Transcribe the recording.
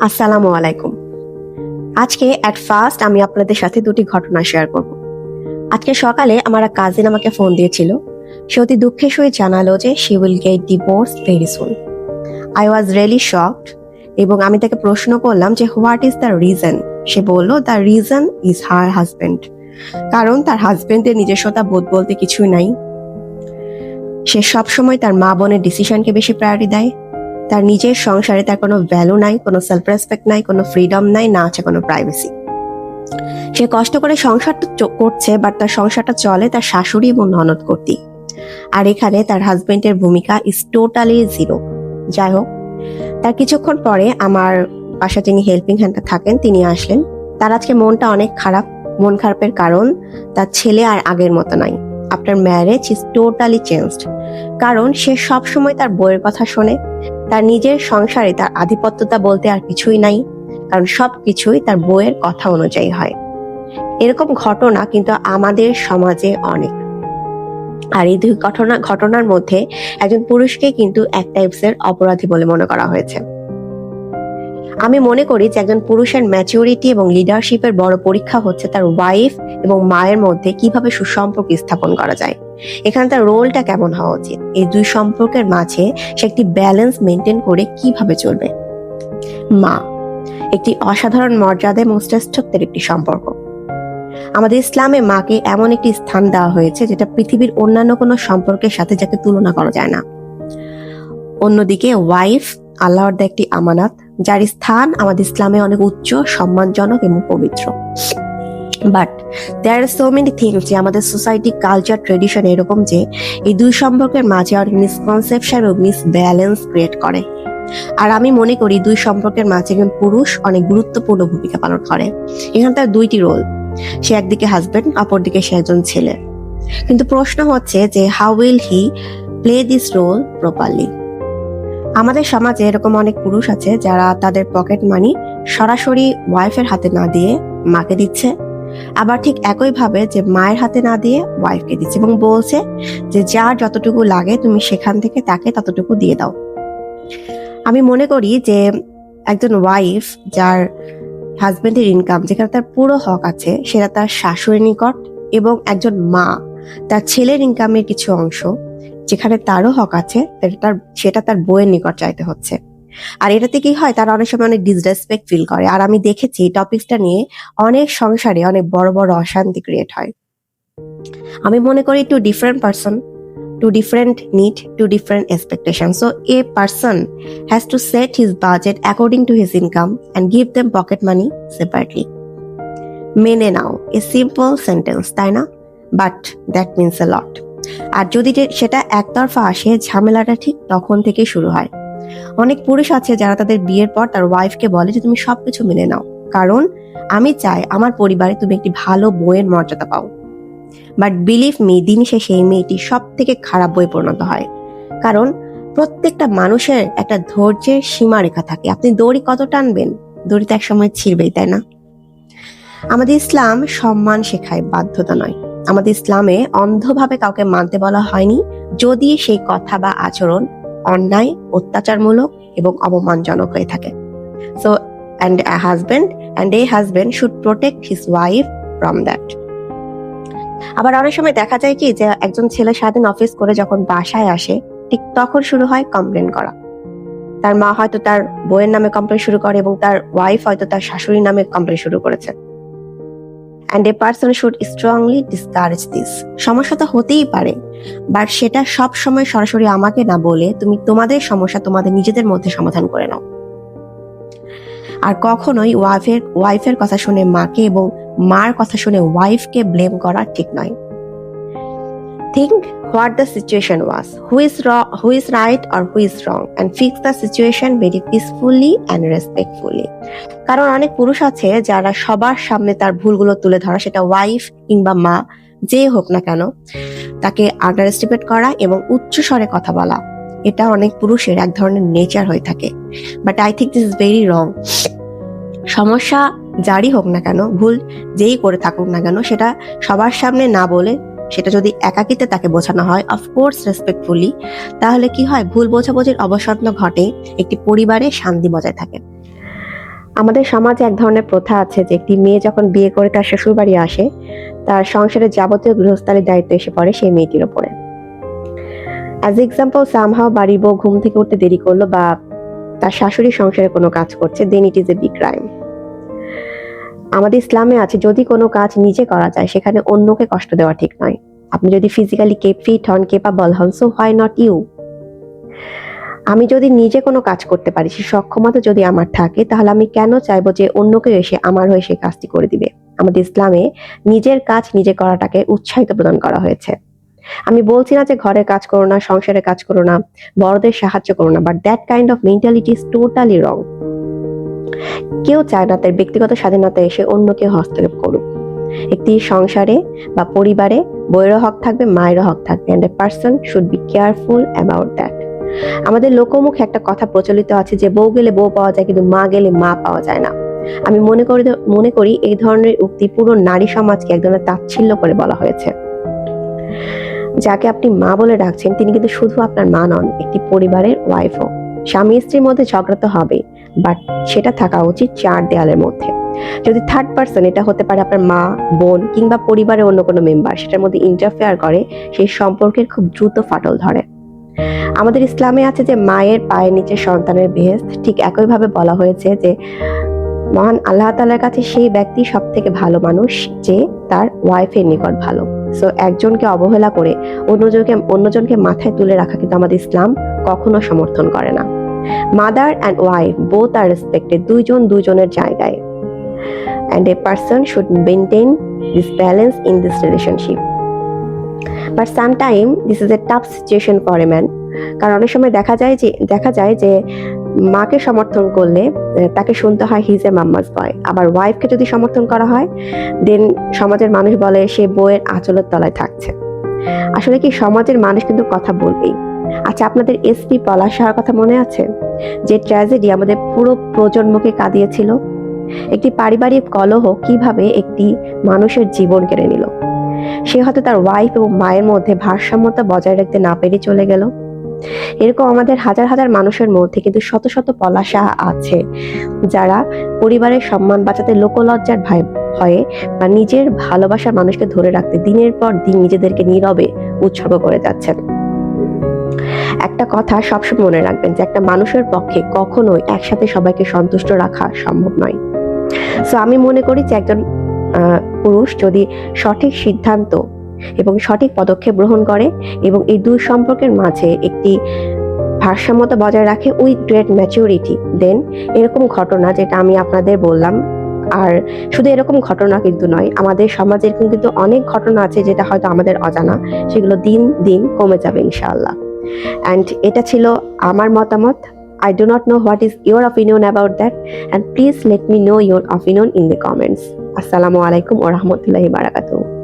আসসালামু আলাইকুম। আজকে অ্যাট ফার্স্ট আমি আপনাদের সাথে দুটি ঘটনা শেয়ার করব। আজকে সকালে আমার এক কাজিন আমাকে ফোন দিয়েছিল। সে অতি দুঃখের সহিত জানালো যে she will get divorce very soon. I was really shocked এবং আমি তাকে প্রশ্ন করলাম যে হোয়াট ইজ দ্য রিজন। সে বলল the reason is her husband. কারণ তার হাজবেন্ডের নিজস্বতা বোধ বলতে কিছুই নাই। সে সবসময় তার মা বোনের ডিসিশনকে বেশি প্রায়োরিটি দেয়। তার নিজের সংসারে তার কোনো ভ্যালু নাই, কোনো সেলফ রেসপেক্ট নাই, কোনো ফ্রিডম নাই, না আছে কোনো প্রাইভেসি। সে কষ্ট করে সংসারটা করছে, বাট তার সংসারটা চলে তার শাশুড়ি এবং ননদ কর্তৃক। আর এখানে তার হাজবেন্ডের ভূমিকা ইজ টোটালি জিরো। যাই হোক, তার কিছুক্ষণ পরে আমার বাসা যিনি হেল্পিং হ্যান্ডটা থাকেন তিনি আসলেন। তার আজকে মনটা অনেক খারাপ। মন খারাপের কারণ তার ছেলে আর আগের মতো নাই। After marriage is totally changed. কারণ সে সবসময় তার বউয়ের কথা শোনে। তার নিজের সংসারে তার আধিপত্যতা বলতে আর কিছুই নাই, কারণ সবকিছুই তার বউয়ের কথা অনুযায়ী হয়। এরকম ঘটনা কিন্তু আমাদের সমাজে অনেক। আর এই দুই ঘটনার মধ্যে একজন পুরুষকে কিন্তু এক টাইপসের অপরাধী বলে মনে করা হয়েছে। আমি মনে করি যে একজন পুরুষের ম্যাচুরিটি এবং লিডারশিপের বড় পরীক্ষা হচ্ছে তার ওয়াইফ এবং মায়ের মধ্যে কিভাবে সুসম্পর্ক স্থাপন করা যায়। এখানে তার রোলটা কেমন হওয়া উচিত, এই দুই সম্পর্কের মাঝে সে একটি ব্যালেন্স মেনটেন করে কিভাবে চলবে। মা একটি অসাধারণ মর্যাদা এবং শ্রেষ্ঠত্বের একটি সম্পর্ক। আমাদের ইসলামে মাকে এমন একটি স্থান দেওয়া হয়েছে যেটা পৃথিবীর অন্যান্য কোনো সম্পর্কের সাথে যাকে তুলনা করা যায় না। অন্যদিকে ওয়াইফ আল্লাহর দেয়া একটি আমানত, যার স্থান আমাদের ইসলামে অনেক উচ্চ, সম্মানজনক এবং পবিত্র। But there are so many things যে আমাদের সোসাইটি, কালচার, ট্রেডিশন এরকম যে এই দুই সম্পর্কের মাঝে অনেক মিসকনসেপশন ও মিসব্যালেন্স ক্রিয়েট করে। আর আমি মনে করি দুই সম্পর্কের মাঝে একজন পুরুষ অনেক গুরুত্বপূর্ণ ভূমিকা পালন করে। এখানে তার দুইটি রোল, সে একদিকে হাজবেন্ড, অপরদিকে সে একজন ছেলে। কিন্তু প্রশ্ন হচ্ছে যে how will he play this role properly. আমাদের সমাজে এরকম অনেক পুরুষ আছে যারা তাদের পকেট মানি সরাসরি ওয়াইফের হাতে না দিয়ে মাকে দিচ্ছে, আবার ঠিক একইভাবে যে মায়ের হাতে না দিয়ে ওয়াইফকে দিচ্ছে এবং বলছে যে যার যতটুকু লাগে তুমি সেখান থেকে তাকে ততটুকু দিয়ে দাও। আমি মনে করি যে একজন ওয়াইফ যার হাজবেন্ডের ইনকাম যেখানে তার পুরো হক আছে সেটা তার শাশুড়ির নিকট, এবং একজন মা তার ছেলের ইনকামের কিছু অংশ যেখানে তারও হক আছে সেটা তার বউয়ের নিকট চাইতে হচ্ছে। আর এটাতে কি হয়, তারা অনেক সময় অনেক ডিসরেসপেক্ট ফিল করে। আর আমি দেখেছি এই টপিকসটা নিয়ে অনেক সংসারে অনেক বড় বড় অশান্তি ক্রিয়েট হয়। আমি মনে করি two different person, two different need, two different expectation. So a person has to set his budget according to his income and give them pocket money separately. মেনে নাও, এ সিম্পল সেন্টেন্স, তাই না? But that means a lot. আর যদি সেটা একতরফা আসে, ঝামেলাটা ঠিক তখন থেকে শুরু হয়। অনেক পুরুষ আছে যারা তাদের বিয়ের পর তার ওয়াইফকে বলে যে তুমি সবকিছু মেনে নাও, কারণ আমি চাই আমার পরিবারে তুমি একটি ভালো বউয়ের মর্যাদা পাও। বাট বিলিভ মি, দিন শেষে এই মেয়েটি সব থেকে খারাপ বউয়ে পরিণত হয়। কারণ প্রত্যেকটা মানুষের একটা ধৈর্যের সীমারেখা থাকে। আপনি দড়ি কত টানবেন, দড়ি তো একসময় ছিঁড়বেই, তাই না? আমাদের ইসলাম সম্মান শেখায়, বাধ্যতা নয়। আমাদের ইসলামে অন্ধভাবে কাউকে মানতে বলা হয়নি যদি সেই কথা বা আচরণ অন্যায়, অত্যাচারমূলক এবং অপমানজনক হয়ে থাকে। So a husband should protect his wife from that. আবার অনেক সময় দেখা যায় কি যে একজন ছেলে সারাদিন অফিস করে যখন বাসায় আসে, ঠিক তখন শুরু হয় কমপ্লেন করা। তার মা হয়তো তার বউয়ের নামে কমপ্লেন শুরু করে এবং তার ওয়াইফ হয়তো তার শাশুড়ির নামে কমপ্লেন শুরু করেছে। And a person should strongly discourage this. সমস্যা তো হতেই পারে, বাট সেটা সব সময় সরাসরি আমাকে না বলে তুমি তোমাদের সমস্যা তোমাদের নিজেদের মধ্যে সমাধান করে নাও। আর কখনোই ওয়াইফের কথা শুনে মাকে এবং মার কথা শুনে ওয়াইফকে ব্লেম করা ঠিক নয়। Think what the situation was, who is right or who is wrong, and fix the situation very peacefully and respectfully. কারণ অনেক পুরুষ আছে যারা সবার সামনে তার ভুলগুলো তুলে ধরা, সেটা ওয়াইফ কিংবা মা যে হোক না কেন, তাকে আন্ডার এস্টিমেট করা এবং উচ্চ স্বরে কথা বলা, এটা অনেক পুরুষের এক ধরনের নেচার হয়ে থাকে। But I think this is very wrong. সমস্যা যারই হোক না কেন, ভুল যেই করে থাকুক না কেন, সেটা সবার সামনে না বলে সেটা যদি একাকিতে তাকে বোঝানো হয়, অফকোর্স রেসপেক্টফুলি, তাহলে কি হয়, ভুল বোঝাবুঝির অবসান ঘটে, একটি পরিবারে শান্তি বজায় থাকে। আমাদের সমাজে এক ধরনের প্রথা আছে যে একটি মেয়ে যখন বিয়ে করে তার শ্বশুর বাড়ি আসে, তার সংসারের যাবতীয় গৃহস্থালির দায়িত্ব এসে পড়ে সেই মেয়েটির ওপরে। অ্যাজ এক্সাম্পল, সামহাও বাড়ির বউ ঘুম থেকে উঠতে দেরি করলো বা তার শাশুড়ি সংসারে কোনো কাজ করছে, then it is a big crime. আমাদের ইসলামে আছে যদি কোনো কাজ নিজে করা যায় সেখানে অন্যকে কষ্ট দেওয়া ঠিক নয়। আপনি যদি ফিজিক্যালি ফিট হন, কেপাবল হন, সো হোয়াই নট ইউ। আমি যদি নিজে কোনো কাজ করতে পারি, সে সক্ষমতা যদি আমার থাকে, তাহলে আমি কেন চাইবো যে অন্য কেউ এসে আমার হয়ে সেই কাজটি করে দিবে? আমাদের ইসলামে নিজের কাজ নিজে করাটাকে উৎসাহিত প্রদান করা হয়েছে। আমি বলছি না যে ঘরের কাজ করো না, সংসারে কাজ করো না, বড়দের সাহায্য করো না, but that kind of mentality is totally রং। কেউ চায় না তার ব্যক্তিগত স্বাধীনতা এসে অন্য কেউ হস্তক্ষেপ করুক। একটি সংসারে বা পরিবারে বউয়েরও হক থাকবে, মায়েরও হক থাকবে, and a person should be careful about that. আমাদের লোকমুখে একটা কথা প্রচলিত আছে যে বউ গেলে বউ পাওয়া যায় কিন্তু মা গেলে মা পাওয়া যায় না। আমি মনে করি এই ধরনের উক্তি পুরো নারী সমাজকে এক ধরনের তাচ্ছিল্য করে বলা হয়েছে। যাকে আপনি মা বলে ডাকছেন তিনি কিন্তু শুধু আপনার মা নন, একটি পরিবারের ওয়াইফও। স্বামী স্ত্রীর মধ্যে ঝগড়া তো হবেই, বাট সেটা থাকা উচিত চার দেয়ালের মধ্যে। যদি থার্ড পার্সন, এটা হতে পারে আপনার মা, বোন কিংবা পরিবারের অন্য কোনো মেম্বার, সেটার মধ্যে ইন্টারফেয়ার করে, সেই সম্পর্কের খুব দ্রুত ফাটল ধরে। আমাদের ইসলামে আছে যে মায়ের পায়ের নিচে সন্তানের বেহেশত, ঠিক একইভাবে বলা হয়েছে যে মহান আল্লাহ তাআলার কাছে সেই ব্যক্তি সব থেকে ভালো মানুষ যে তার ওয়াইফের নিকট ভালো। সো একজনকে অবহেলা করে অন্যজনকে মাথায় তুলে রাখা কিন্তু আমাদের ইসলাম কখনো সমর্থন করে না। Mother and wife both are respected, দুইজন দুইজনের জায়গায়, and a person should maintain this balance in this relationship. But sometimes this is a tough situation for a man, কারণ অনেক সময় দেখা যায় যে মাকে সমর্থন করলে তাকে শুনতে হয় হিজ এ মাম্মাস বয়, আবার ওয়াইফকে যদি সমর্থন করা হয় দেন সমাজের মানুষ বলে সে বউয়ের আঁচলের তলায় থাকছে। আসলে কি সমাজের মানুষ কিন্তু কথা বলবেই। আচ্ছা, আপনাদের এসপি পলাশ সাহার কথা মনে আছে? যে ট্র্যাজেডি আমাদের পুরো প্রজন্মকে কাঁদিয়েছিল। একটি পারিবারিক কলহ কিভাবে একটি মানুষের জীবন কেড়ে নিল। সে হয়তো তার ওয়াইফ এবং মায়ের মধ্যে ভারসাম্যতা বজায় রাখতে না পেরে চলে গেল। এরকম আমাদের হাজার হাজার মানুষের মধ্যে কিন্তু শত শত পলাশা আছে যারা পরিবারের সম্মান বাঁচাতে লোকলজ্জার ভয়ে বা নিজের ভালোবাসার মানুষকে ধরে রাখতে দিনের পর দিন নিজেদেরকে নীরবে উৎসর্গ করে যাচ্ছেন। একটা কথা সবসময় মনে রাখবেন যে একটা মানুষের পক্ষে কখনোই একসাথে সবাইকে সন্তুষ্ট রাখা সম্ভব নয়। সো আমি মনে করি যে একজন পুরুষ যদি সঠিক সিদ্ধান্ত এবং সঠিক পদক্ষেপ গ্রহণ করে এবং এই দুই সম্পর্কের মাঝে একটি ভারসাম্যতা বজায় রাখে উইথ গ্রেট ম্যাচুরিটি, দেন এরকম ঘটনা যেটা আমি আপনাদের বললাম, আর শুধু এরকম ঘটনা কিন্তু নয়, আমাদের সমাজের কিন্তু অনেক ঘটনা আছে যেটা হয়তো আমাদের অজানা, সেগুলো দিন দিন কমে যাবে ইনশাআল্লাহ। অ্যান্ড এটা ছিল আমার মতামত। I do not know what is your opinion about that, and please let me know your opinion in the comments. Assalamu alaikum wa rahmatullahi wa barakatuh.